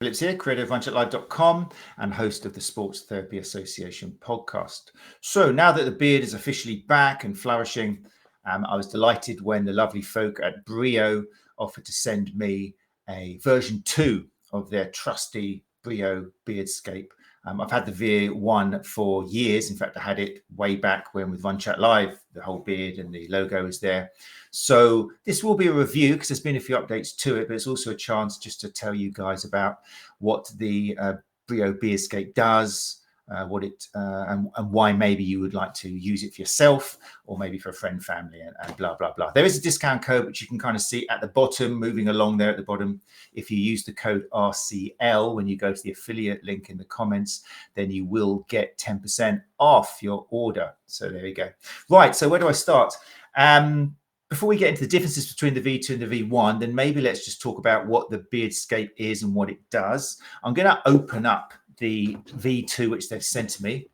Phillips here, creator of Untitled.com and host of the Sports Therapy Association podcast. So now that the beard is officially back and flourishing, I was delighted when the lovely folk at Brio offered to send me a version 2 of their trusty Brio Beardscape. I've had the V1 for years. In fact, I had it way back when with Run Chat Live, the whole beard and the logo is there. So this will be a review because there's been a few updates to it, but it's also a chance just to tell you guys about what the Brio Beardscape does, what it and why maybe you would like to use it for yourself or maybe for a friend, family, and blah, blah, blah. There is a discount code, which you can kind of see at the bottom, moving along there at the bottom. If you use the code RCL when you go to the affiliate link in the comments, then you will get 10% off your order. So there we go. Right, so where do I start? Before we get into the differences between the V2 and the V1, then maybe let's just talk about what the Beardscape is and what it does. I'm going to open up the V2, which they've sent to me,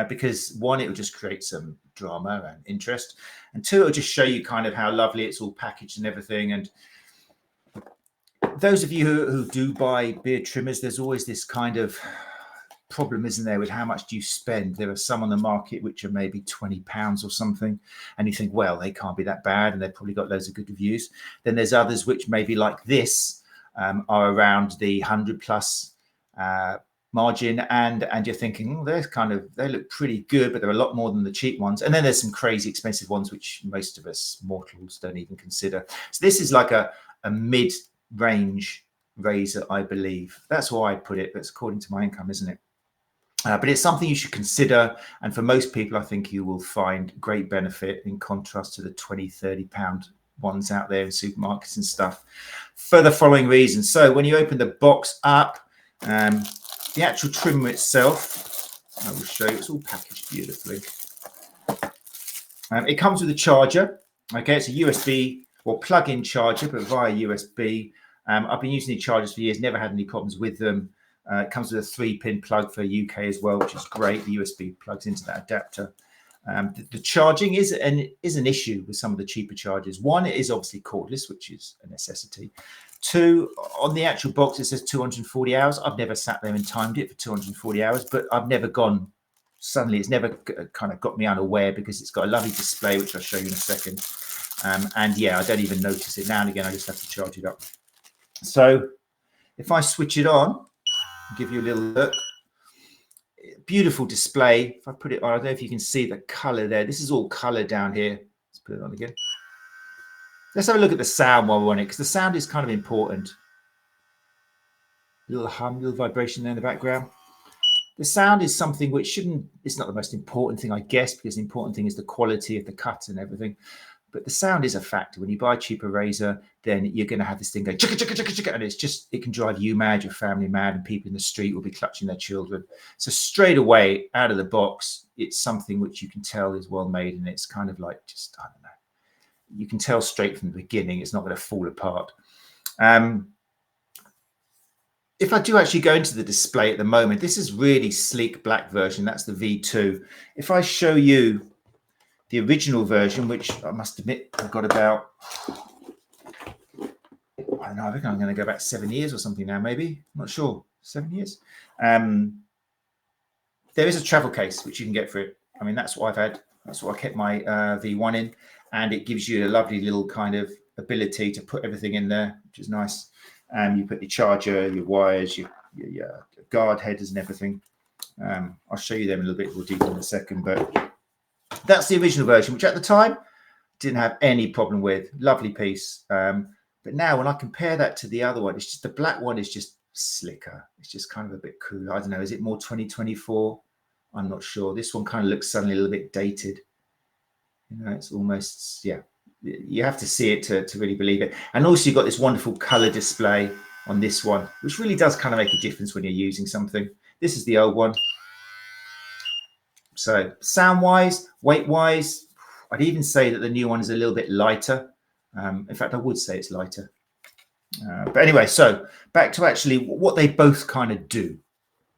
because one, it will just create some drama and interest, and two, it'll just show you kind of how lovely it's all packaged and everything. And those of you who do buy beard trimmers, there's always this kind of problem, isn't there, with how much do you spend? There are some on the market which are maybe £20 or something, and you think, well, they can't be that bad, and they've probably got loads of good reviews. Then there's others which maybe like this are around the 100 plus margin, and you're thinking, oh, they look pretty good, but they're a lot more than the cheap ones. And then there's some crazy expensive ones which most of us mortals don't even consider. So this is like a mid-range razor, I believe. That's why I put it. That's according to my income, isn't it? But it's something you should consider, and for most people I think you will find great benefit in contrast to the 20-30 pound ones out there in supermarkets and stuff, for the following reasons. So when you open the box up, the actual trimmer itself, I will show you, it's all packaged beautifully. It comes with a charger. Okay, it's a USB or plug-in charger, but via USB. I've been using these chargers for years, never had any problems with them. It comes with a 3-pin plug for UK as well, which is great. The USB plugs into that adapter. The charging is an issue with some of the cheaper chargers. One, it is obviously cordless, which is a necessity. Two, on the actual box, it says 240 hours. I've never sat there and timed it for 240 hours, but I've never gone, suddenly it's never kind of got me unaware, because it's got a lovely display, which I'll show you in a second. And yeah, I don't even notice it. Now and again, I just have to charge it up. So if I switch it on, give you a little look. Beautiful display. If I put it on, I don't know if you can see the color there. This is all color down here. Let's put it on again. Let's have a look at the sound while we're on it, because the sound is kind of important. Little hum, little vibration there in the background. The sound is something which it's not the most important thing, I guess, because the important thing is the quality of the cut and everything. But the sound is a factor. When you buy a cheaper razor, then you're going to have this thing going chicka, chicka, chicka, chicka, and it can drive you mad, your family mad, and people in the street will be clutching their children. So straight away out of the box, it's something which you can tell is well made, and it's kind of like just, I don't know. You can tell straight from the beginning it's not going to fall apart. If I do actually go into the display at the moment, this is really sleek black version. That's the V2. If I show you the original version, which I must admit I've got about, I don't know, I think I'm going to go back 7 years or something now, maybe. I'm not sure. 7 years. There is a travel case which you can get for it. I mean, that's what I've had. That's what I kept my V1 in. And it gives you a lovely little kind of ability to put everything in there, which is nice. You put your charger, your wires, your guard headers and everything. I'll show you them a little bit more deeper in a second, but that's the original version, which at the time didn't have any problem with. Lovely piece. But now when I compare that to the other one, it's just the black one is just slicker. It's just kind of a bit cooler. I don't know. Is it more 2024? I'm not sure. This one kind of looks suddenly a little bit dated. You know, it's almost, yeah, you have to see it to really believe it. And also you've got this wonderful color display on this one, which really does kind of make a difference when you're using something. This is the old one. So sound-wise, weight-wise, I'd even say that the new one is a little bit lighter. In fact, I would say it's lighter. But anyway, so back to actually what they both kind of do.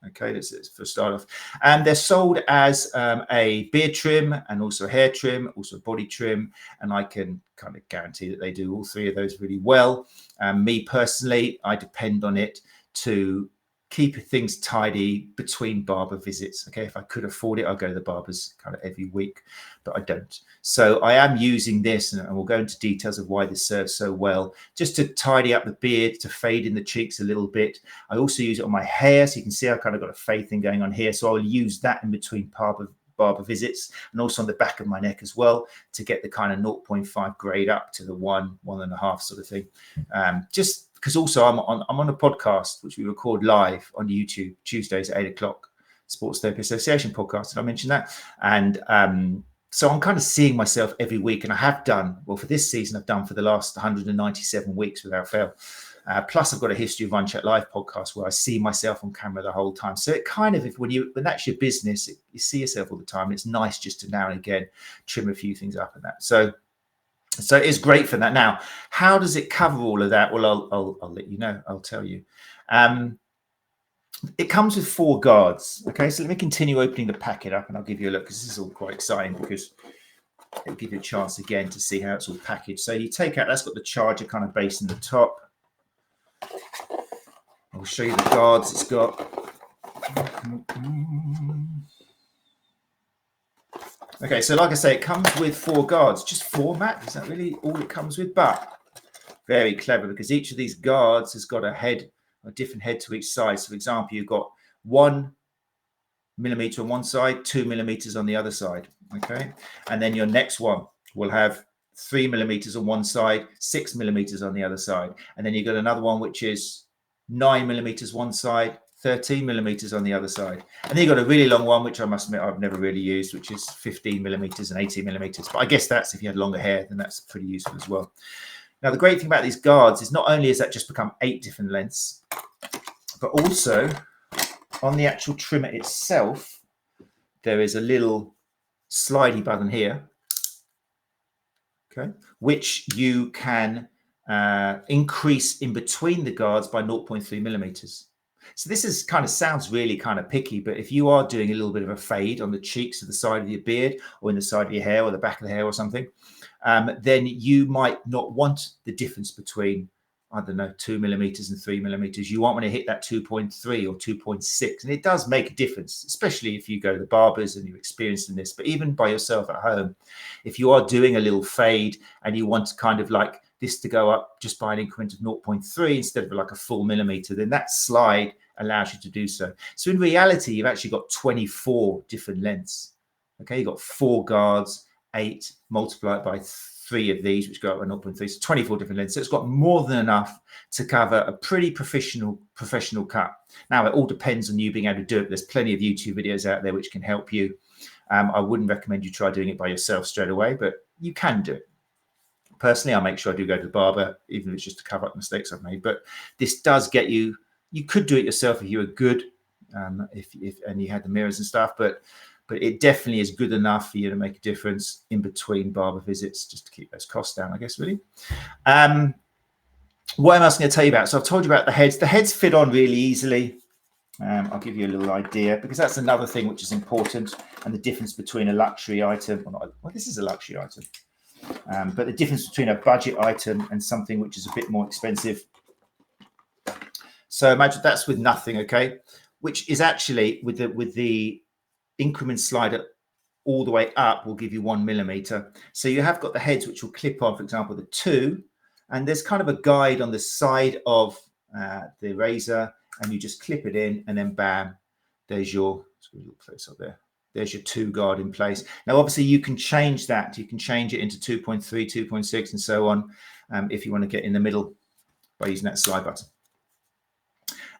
Okay, let's for start off. And they're sold as a beard trim and also a hair trim, also a body trim. And I can kind of guarantee that they do all three of those really well. Me personally, I depend on it to keep things tidy between barber visits. Okay, if I could afford it, I'd go to the barber's kind of every week, but I don't. So I am using this, and we'll go into details of why this serves so well, just to tidy up the beard, to fade in the cheeks a little bit. I also use it on my hair, so you can see I've kind of got a fade thing going on here. So I'll use that in between barber visits, and also on the back of my neck as well, to get the kind of 0.5 grade up to the 1.5 sort of thing. Just because also I'm on a podcast which we record live on YouTube Tuesdays at 8 o'clock, Sports Therapy Association podcast. Did I mention that? And so I'm kind of seeing myself every week, and I have done, well, for this season, I've done for the last 197 weeks without fail. Plus, I've got a History of Unchecked Life podcast where I see myself on camera the whole time. So it kind of, when that's your business, you see yourself all the time. It's nice just to now and again trim a few things up and that. So it's great for that. Now, how does it cover all of that? Well, I'll let you know. I'll tell you. It comes with 4 guards. Okay, so let me continue opening the packet up, and I'll give you a look, because this is all quite exciting, because it'll give you a chance again to see how it's all packaged. So you take out, that's got the charger kind of base in the top. I'll show you the guards it's got. Okay, so like I say, it comes with 4 guards. Just 4, Matt? Is that really all it comes with? But very clever, because each of these guards has got a different head to each side. So for example, you've got 1 millimeter on one side, 2 millimeters on the other side. Okay, and then your next one will have 3 millimeters on one side, 6 millimeters on the other side. And then you've got another one which is 9 millimeters one side, 13 millimeters on the other side. And then you've got a really long one, which I must admit I've never really used, which is 15 millimeters and 18 millimeters. But I guess that's, if you had longer hair, then that's pretty useful as well. Now, the great thing about these guards is not only has that just become 8 different lengths, but also on the actual trimmer itself, there is a little slidey button here, okay, which you can increase in between the guards by 0.3 millimeters. So this is kind of sounds really kind of picky, but if you are doing a little bit of a fade on the cheeks of the side of your beard, or in the side of your hair, or the back of the hair or something, then you might not want the difference between, I don't know, 2 millimeters and 3 millimeters. You want to hit that 2.3 or 2.6. And it does make a difference, especially if you go to the barbers and you're experiencing this. But even by yourself at home, if you are doing a little fade and you want to kind of like this to go up just by an increment of 0.3 instead of like a full millimeter, then that slide allows you to do so. So in reality, you've actually got 24 different lengths. Okay, you've got 4 guards, 8 multiplied by 3 of these, which go up by 0.3, so 24 different lengths. So it's got more than enough to cover a pretty professional cut. Now, it all depends on you being able to do it. There's plenty of YouTube videos out there which can help you. I wouldn't recommend you try doing it by yourself straight away, but you can do it. Personally, I make sure I do go to the barber, even if it's just to cover up mistakes I've made. But this does get you, you could do it yourself if you were good, if and you had the mirrors and stuff, but it definitely is good enough for you to make a difference in between barber visits, just to keep those costs down, I guess, really. What else am I going to tell you about? So I've told you about the heads. The heads fit on really easily. I'll give you a little idea, because that's another thing which is important, and the difference between a luxury item, well, this is a luxury item, but the difference between a budget item and something which is a bit more expensive. So imagine that's with nothing, okay, which is actually with the increment slider all the way up will give you 1 millimeter. So you have got the heads which will clip on, for example, the 2, and there's kind of a guide on the side of the razor, and you just clip it in, and then bam, there's your, let's get a little close up there. There's your 2 guard in place. Now, obviously, you can change that. You can change it into 2.3, 2.6, and so on, if you want to get in the middle by using that slide button.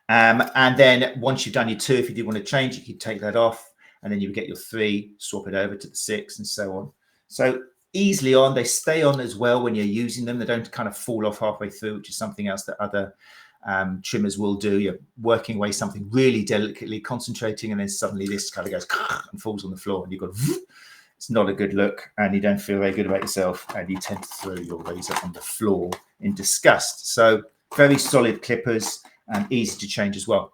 And then once you've done your 2, if you do want to change it, you can take that off, and then you get your 3, swap it over to the 6, and so on. So easily on, they stay on as well when you're using them. They don't kind of fall off halfway through, which is something else that other trimmers will do. You're working away something really delicately, concentrating, and then suddenly this kind of goes and falls on the floor, and you've got, it's not a good look, and you don't feel very good about yourself, and you tend to throw your razor on the floor in disgust. So very solid clippers and easy to change as well.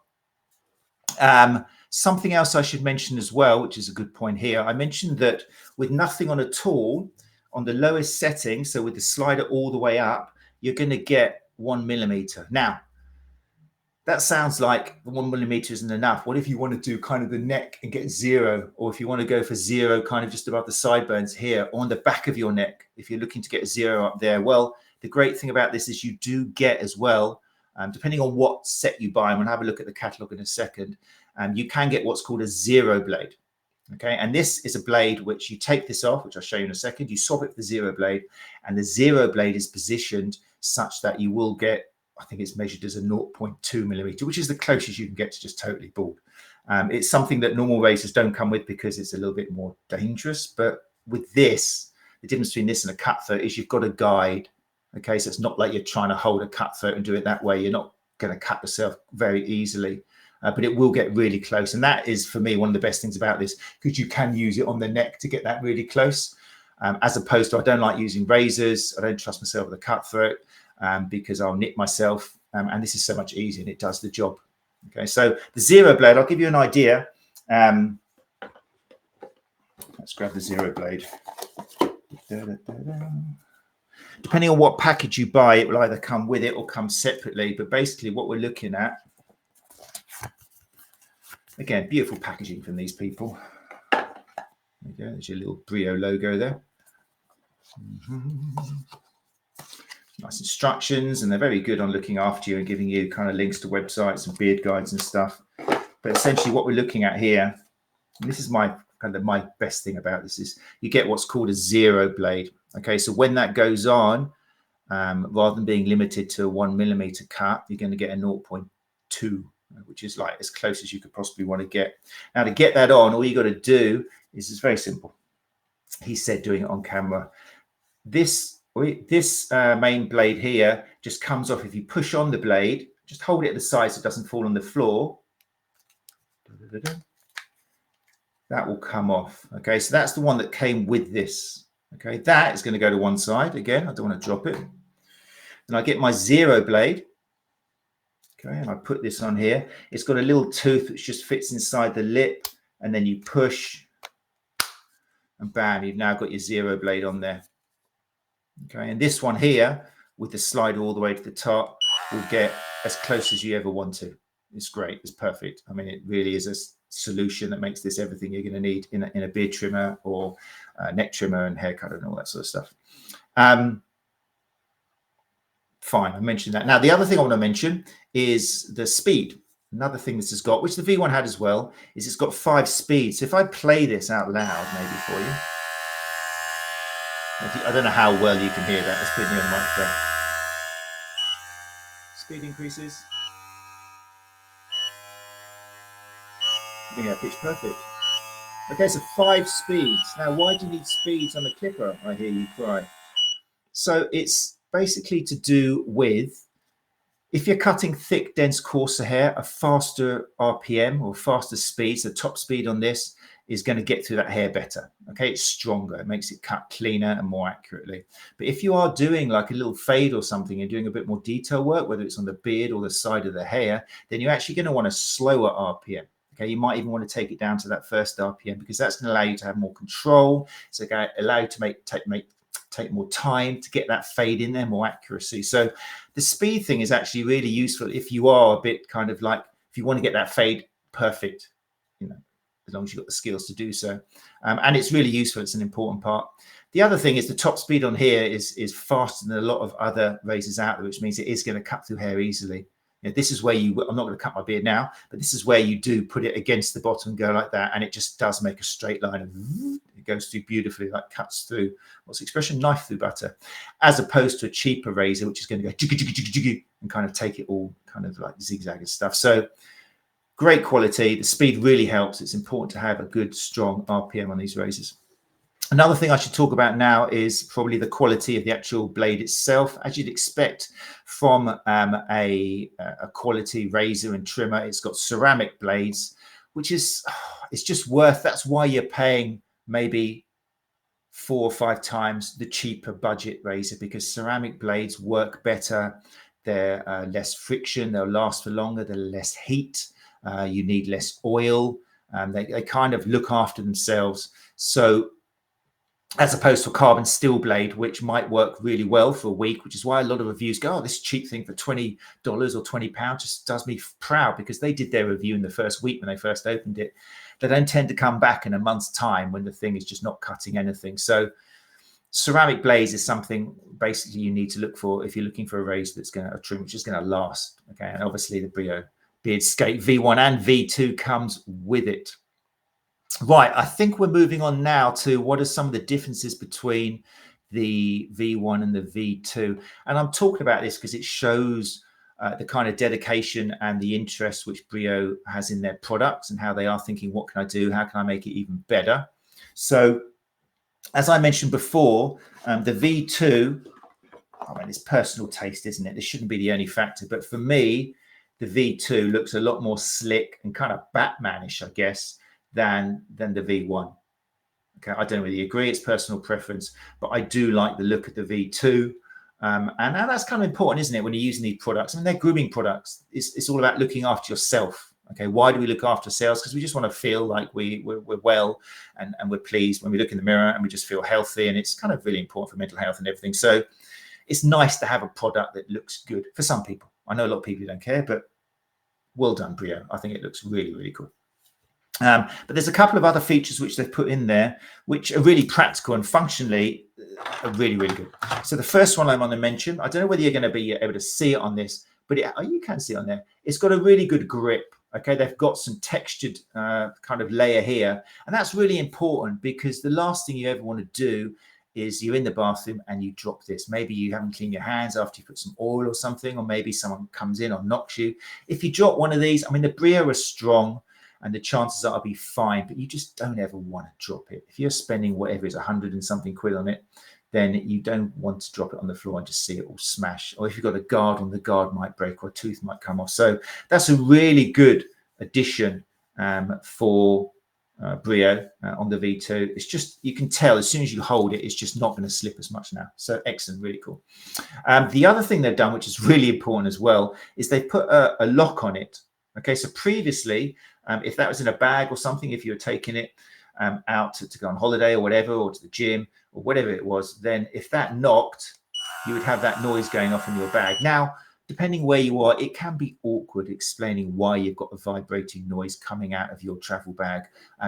Something else I should mention as well, which is a good point here. I mentioned that with nothing on at all, on the lowest setting, so with the slider all the way up, you're going to get 1 millimeter. Now, that sounds like 1 millimeter isn't enough. What if you want to do kind of the neck and get 0, or if you want to go for 0 kind of just above the sideburns here, or on the back of your neck, if you're looking to get a 0 up there? Well, the great thing about this is you do get as well, depending on what set you buy, and we'll have a look at the catalog in a second, you can get what's called a 0 blade. Okay, and this is a blade which you take this off, which I'll show you in a second. You swap it for the 0 blade, and the 0 blade is positioned such that you will get, I think it's measured as a 0.2 millimeter, which is the closest you can get to just totally bald. It's something that normal razors don't come with because it's a little bit more dangerous. But with this, the difference between this and a cut throat is you've got a guide. Okay, so it's not like you're trying to hold a cut throat and do it that way. You're not going to cut yourself very easily, but it will get really close. And that is, for me, one of the best things about this, because you can use it on the neck to get that really close, as opposed to, I don't like using razors. I don't trust myself with a cut throat. Because I'll nip myself, and this is so much easier and it does the job. Okay, so the 0 blade, I'll give you an idea. Let's grab the 0 blade. Depending on what package you buy, it will either come with it or come separately. But basically what we're looking at, again, beautiful packaging from these people. There you go, there's your little Brio logo there. Nice instructions, and they're very good on looking after you and giving you kind of links to websites and beard guides and stuff. But essentially what we're looking at here, and this is my best thing about this, is you get what's called a 0 blade. Okay, so when that goes on, rather than being limited to a 1 millimeter cut, you're going to get a 0.2, which is like as close as you could possibly want to get. Now, to get that on, all you got to do is, it's very simple. He said doing it on camera. This main blade here just comes off if you push on the blade. Just hold it at the side so it doesn't fall on the floor. That will come off. Okay, so that's the one that came with this. Okay, that is going to go to one side. Again, I don't want to drop it. Then I get my 0 blade. Okay, and I put this on here. It's got a little tooth which just fits inside the lip, and then you push, and bam, you've now got your 0 blade on there. Okay, and this one here with the slider all the way to the top will get as close as you ever want to. It's great. It's perfect. I mean, it really is a solution that makes this everything you're going to need in a beard trimmer or neck trimmer and haircut and all that sort of stuff. Fine, I mentioned that. Now, the other thing I want to mention is the speed. Another thing this has got, which the V1 had as well, is it's got 5 speeds. So if I play this out loud maybe for you, I don't know how well you can hear that. Let's put it on the microphone. Speed increases. Yeah, pitch perfect. Okay, so 5 speeds. Now, why do you need speeds on a clipper? I hear you cry. So it's basically to do with, if you're cutting thick, dense, coarser hair, a faster RPM or faster speeds, the top speed on this is going to get through that hair better. Okay, it's stronger. It makes it cut cleaner and more accurately. But if you are doing like a little fade or something and doing a bit more detail work, whether it's on the beard or the side of the hair, then you're actually going to want a slower RPM. Okay, you might even want to take it down to that first RPM, because that's going to allow you to have more control. It's going to allow you to take more time to get that fade in there, more accuracy. So the speed thing is actually really useful if you are a bit kind of like, if you want to get that fade perfect, you know, as long as you've got the skills to do so. And it's really useful. It's an important part. The other thing is the top speed on here is faster than a lot of other razors out there, which means it is going to cut through hair easily. You know, this is where you, I'm not going to cut my beard now, but this is where you do put it against the bottom and go like that, and it just does make a straight line. And it goes through beautifully, like cuts through, what's the expression? Knife through butter, as opposed to a cheaper razor, which is going to go jiggy, jiggy, jiggy, jiggy, and kind of take it all kind of like zigzag and stuff. So great quality. The speed really helps. It's important to have a good, strong RPM on these razors. Another thing I should talk about now is probably the quality of the actual blade itself. As you'd expect from a quality razor and trimmer, it's got ceramic blades, which is, it's just worth, that's why you're paying maybe 4 or 5 times the cheaper budget razor, because ceramic blades work better. They're less friction, they'll last for longer, they're less heat, you need less oil, they kind of look after themselves. So as opposed to a carbon steel blade, which might work really well for a week, which is why a lot of reviews go, oh, this cheap thing for $20 or £20 just does me proud, because they did their review in the first week when they first opened it. They don't tend to come back in a month's time when the thing is just not cutting anything. So ceramic blades is something basically you need to look for if you're looking for a razor that's going to, a trim which is going to last. Okay, and obviously the Brio Beardscape V1 and V2 comes with it. Right, I think we're moving on now to what are some of the differences between the V1 and the V2. And I'm talking about this because it shows the kind of dedication and the interest which Brio has in their products, and how they are thinking, what can I do? How can I make it even better? So, as I mentioned before, the V2, I mean, it's personal taste, isn't it? This shouldn't be the only factor. But for me, the V2 looks a lot more slick and kind of Batmanish, I guess, than the V1. Okay, I don't know whether you agree, it's personal preference, but I do like the look of the V2. And that's kind of important, isn't it, when you're using these products? I mean, they're grooming products. It's all about looking after yourself. Okay, why do we look after ourselves? Because we just want to feel like we're well and we're pleased when we look in the mirror, and we just feel healthy. And it's kind of really important for mental health and everything. So it's nice to have a product that looks good for some people. I know a lot of people don't care, but well done, Brio. I think it looks really, really cool. But there's a couple of other features which they've put in there, which are really practical and functionally are really, really good. So the first one I want to mention, I don't know whether you're going to be able to see it on this, but you can see it on there. It's got a really good grip. Okay, they've got some textured kind of layer here, and that's really important, because the last thing you ever want to do is you're in the bathroom and you drop this. Maybe you haven't cleaned your hands after you put some oil or something, or maybe someone comes in or knocks you. If you drop one of these, I mean, the Brio are strong, and the chances are I'll be fine, but you just don't ever want to drop it. If you're spending whatever is 100 and something quid on it, then you don't want to drop it on the floor and just see it all smash. Or if you've got a guard on, the guard might break or a tooth might come off. So that's a really good addition for Brio on the V2. It's just, you can tell as soon as you hold it, it's just not going to slip as much now. So excellent, really cool. The other thing they've done, which is really important as well, is they've put a lock on it. Okay, so previously, if that was in a bag or something, if you were taking it out to go on holiday or whatever, or to the gym or whatever it was, then if that knocked, you would have that noise going off in your bag. Now, depending where you are, it can be awkward explaining why you've got a vibrating noise coming out of your travel bag,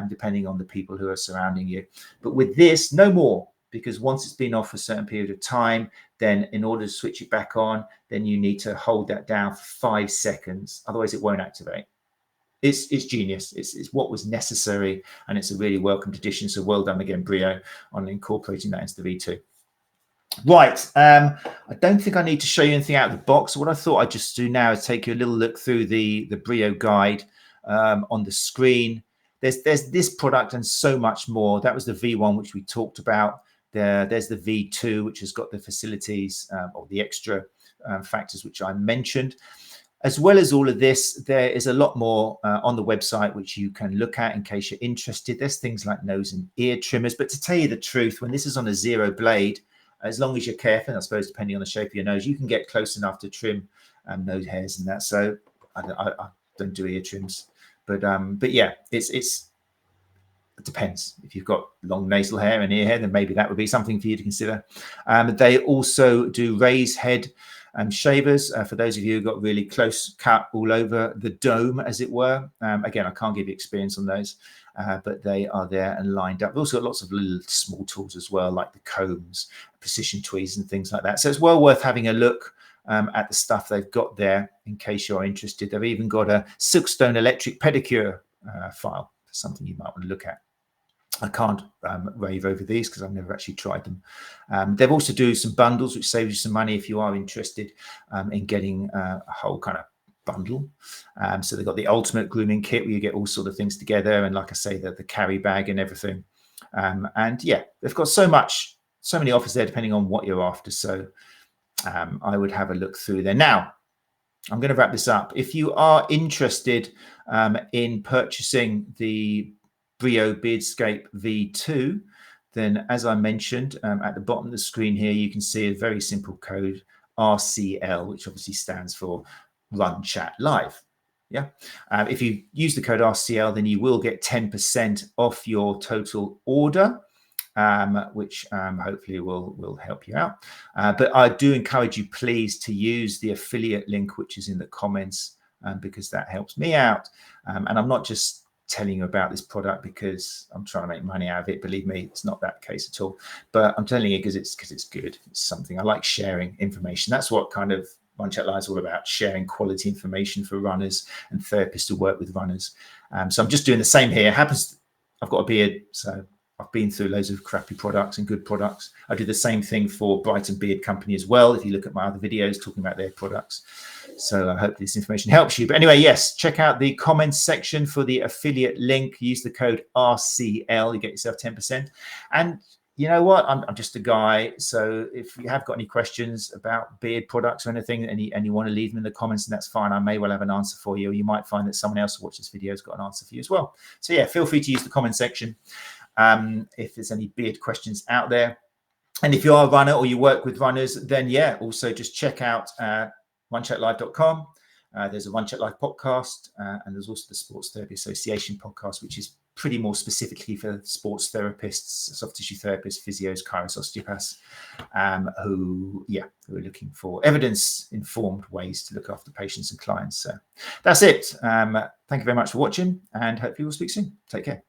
depending on the people who are surrounding you. But with this, no more, because once it's been off for a certain period of time, then in order to switch it back on, then you need to hold that down for 5 seconds. Otherwise, it won't activate. It's genius. It's what was necessary, and it's a really welcomed addition. So well done again, Brio, on incorporating that into the V2. Right. I don't think I need to show you anything out of the box. What I thought I'd just do now is take you a little look through the Brio guide on the screen. There's this product and so much more. That was the V1, which we talked about. There's the V2, which has got the facilities or the extra factors which I mentioned. As well as all of this, there is a lot more on the website which you can look at in case you're interested. There's things like nose and ear trimmers. But to tell you the truth, when this is on a zero blade, as long as you're careful, I suppose, depending on the shape of your nose, you can get close enough to trim nose hairs and that. So I don't do ear trims. But yeah, it depends. If you've got long nasal hair and ear hair, then maybe that would be something for you to consider. They also do raised head shavers for those of you who got really close cut all over the dome, as it were. Again, I can't give you experience on those, but they are there and lined up. We've also got lots of little small tools as well, like the combs, precision tweezers and things like that. So it's well worth having a look at the stuff they've got there in case you're interested. They've even got a Silkstone electric pedicure file, for something you might want to look at. I can't rave over these because I've never actually tried them. They've also do some bundles, which saves you some money if you are interested in getting a whole kind of bundle. So they've got the ultimate grooming kit where you get all sort of things together. And like I say, the carry bag and everything. And yeah, they've got so many offers there depending on what you're after. So I would have a look through there. Now, I'm going to wrap this up. If you are interested in purchasing the Brio Beardscape V2, then as I mentioned, at the bottom of the screen here, you can see a very simple code, RCL, which obviously stands for Run Chat Live. Yeah. If you use the code RCL, then you will get 10% off your total order. which hopefully will help you out. But I do encourage you, please, to use the affiliate link, which is in the comments, because that helps me out. And I'm not just telling you about this product because I'm trying to make money out of it. Believe me, it's not that case at all. But I'm telling you because it's good. It's something I like, sharing information. That's what kind of One Chat Live is all about, sharing quality information for runners and therapists who work with runners. So I'm just doing the same here. I've got a beard, so I've been through loads of crappy products and good products. I do the same thing for Brighton Beard Company as well, if you look at my other videos talking about their products. So I hope this information helps you. But anyway, yes, check out the comments section for the affiliate link. Use the code RCL, you get yourself 10%. And you know what? I'm just a guy. So if you have got any questions about beard products or anything, and you want to leave them in the comments, and that's fine. I may well have an answer for you. Or you might find that someone else who watched this video has got an answer for you as well. So yeah, feel free to use the comment section if there's any beard questions out there. And if you are a runner or you work with runners, then yeah, also just check out onechatlive.com. There's a One Chat Live podcast, and there's also the Sports Therapy Association podcast, which is pretty more specifically for sports therapists, soft tissue therapists, physios, chiros, osteopaths, who are looking for evidence-informed ways to look after patients and clients. So that's it. Thank you very much for watching, and hopefully we'll speak soon. Take care.